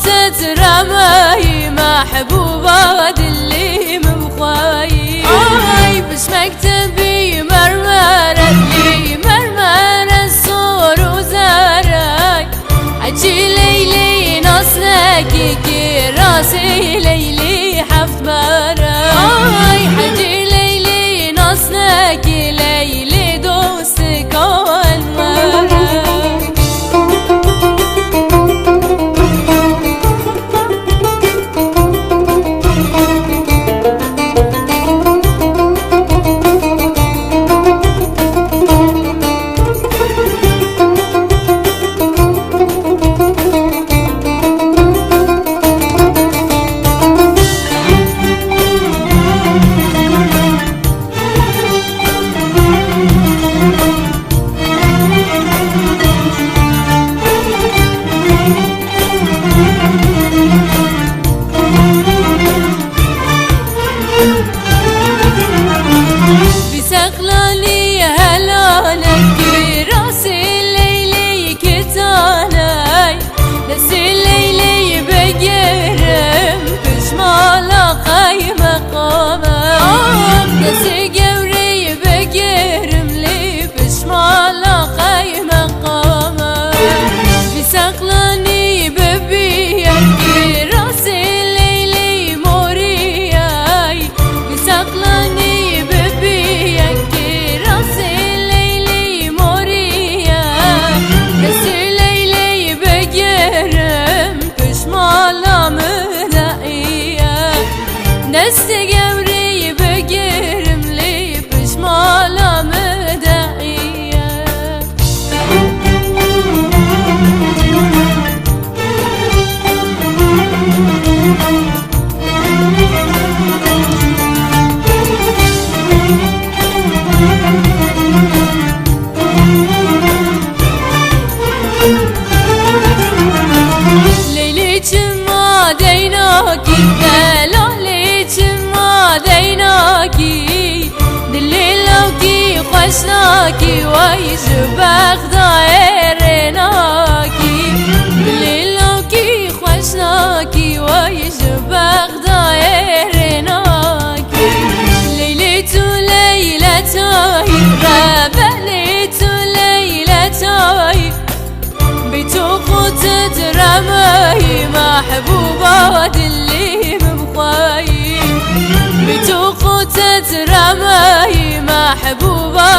خوتت رماي محبوبة دلي مبخاي آي بش مكتبي مرمرة لي مرمرة الصور وزاراي عجي ليلي نصلك كي راسي ليلي حفت براي حجي ليلي نصلك ليلي دوستك والمرة بسقلاني هلالك راسي الليلي كتاناي نسي الليلي بقرم بشمال قاي مقامك نسي قوري بقرم لي بشمال قاي مقامك بسقلاني ببيك راسي الليلي مورياي بسقلاني نستي قوري بقرم لي بشمالة مدعية ليلي ما ديناكي ديناكي دليلوكي خوشناكي ويجبخ دايرناكي دليلوكي خوشناكي ويجبخ دايرناكي ليلة ليلتاي ربلت ليلتاي بيتو خوتت رماي محبوبة دلي مبخاي بتو خوتت رماي محبوبة